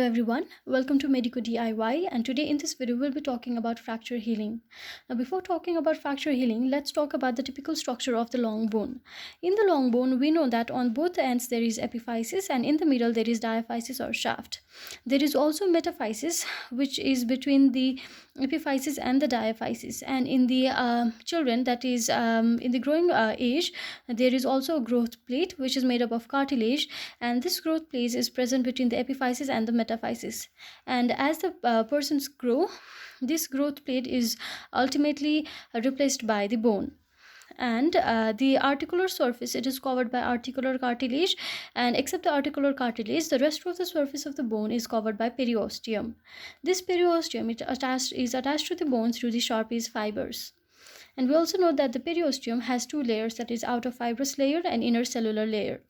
everyone, welcome to MEDICO DIY, and today in this video we'll be talking about fracture healing. Now before talking about fracture healing, let's talk about the typical structure of the long bone. In the long bone, we know that on both the ends there is epiphysis and in the middle there is diaphysis or shaft. There is also metaphysis, which is between the epiphysis and the diaphysis, and in the children, that is in the growing age, there is also a growth plate which is made up of cartilage, and this growth plate is present between the epiphysis and the metaphysis. And as the persons grow, this growth plate is ultimately replaced by the bone. And the articular surface, it is covered by articular cartilage, and except the articular cartilage, the rest of the surface of the bone is covered by periosteum. This periosteum is attached to the bone through the Sharpie's fibers. And we also know that the periosteum has two layers, that is outer fibrous layer and inner cellular layer.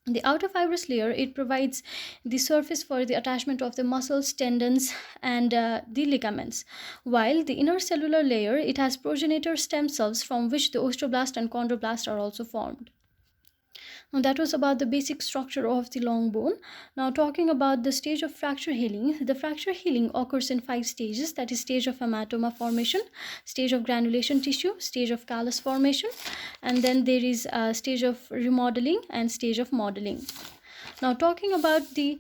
The outer fibrous layer, it provides the surface for the attachment of the muscles, tendons, and the ligaments, while the inner cellular layer, it has progenitor stem cells from which the osteoblast and chondroblast are also formed. Now that was about the basic structure of the long bone. Now talking about the stage of fracture healing, the fracture healing occurs in 5 stages, that is stage of hematoma formation, stage of granulation tissue, stage of callus formation, and then there is a stage of remodeling and stage of modeling. Now talking about the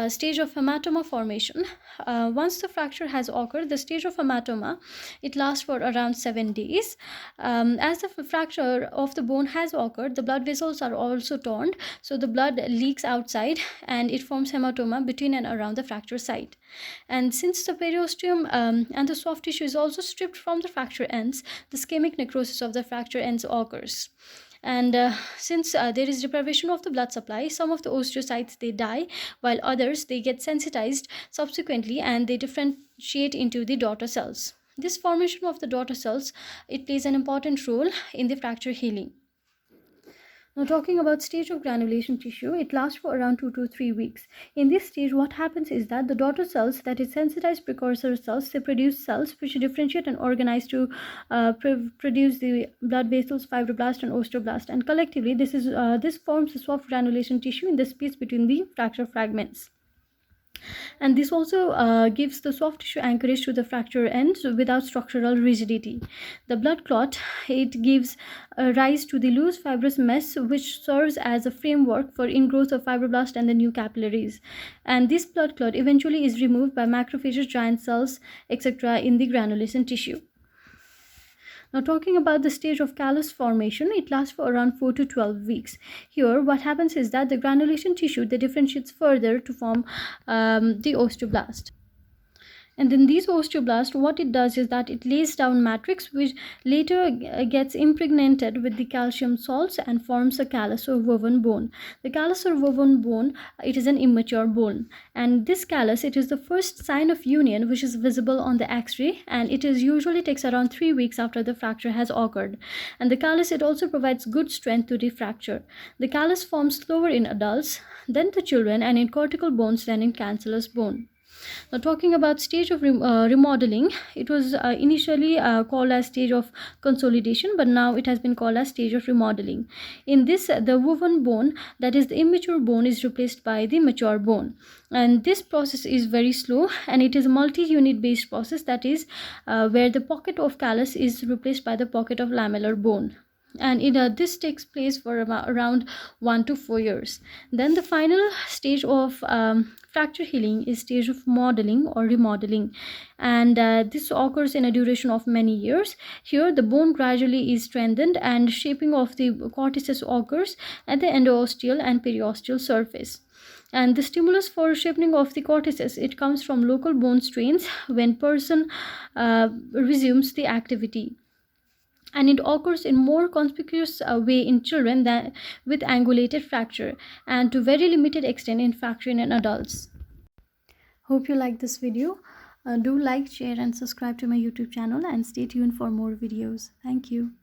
stage of hematoma formation, once the fracture has occurred, the stage of hematoma, it lasts for around 7 days. As the fracture of the bone has occurred, the blood vessels are also torn, so the blood leaks outside and it forms hematoma between and around the fracture site. And since the periosteum and the soft tissue is also stripped from the fracture ends, the ischemic necrosis of the fracture ends occurs. And since there is deprivation of the blood supply, some of the osteocytes, they die, while others, they get sensitized subsequently and they differentiate into the daughter cells. This formation of the daughter cells, it plays an important role in the fracture healing. Now talking about stage of granulation tissue, it lasts for around 2 to 3 weeks. In this stage, what happens is that the daughter cells, that is sensitized precursor cells, they produce cells which differentiate and organize to produce the blood vessels, fibroblast and osteoblast, and collectively this forms the soft granulation tissue in the space between the fracture fragments. And this also gives the soft tissue anchorage to the fracture ends without structural rigidity. The blood clot, it gives rise to the loose fibrous mesh which serves as a framework for ingrowth of fibroblast and the new capillaries. And this blood clot eventually is removed by macrophages, giant cells, etc. in the granulation tissue. Now talking about the stage of callus formation, it lasts for around 4 to 12 weeks. Here what happens is that the granulation tissue, they differentiates further to form the osteoblast. And in these osteoblasts, what it does is that it lays down matrix which later gets impregnated with the calcium salts and forms a callus or woven bone. The callus or woven bone, it is an immature bone, and this callus, it is the first sign of union which is visible on the X-ray, and it is usually takes around 3 weeks after the fracture has occurred. And the callus, it also provides good strength to the fracture. The callus forms slower in adults than the children, and in cortical bones than in cancellous bone. Now talking about stage of remodeling, it was initially called as stage of consolidation, but now it has been called as stage of remodeling. In this, the woven bone, that is the immature bone, is replaced by the mature bone, and this process is very slow, and it is a multi-unit based process, that is where the pocket of callus is replaced by the pocket of lamellar bone. And this takes place for around 1 to 4 years. Then the final stage of fracture healing is stage of modeling or remodeling, and this occurs in a duration of many years. Here the bone gradually is strengthened and shaping of the cortices occurs at the endosteal and periosteal surface. And the stimulus for shaping of the cortices, it comes from local bone strains when person resumes the activity, and it occurs in more conspicuous way in children than with angulated fracture, and to very limited extent in fracture in adults. Hope you like this video. Do like, share and subscribe to my YouTube channel, and stay tuned for more videos. Thank you.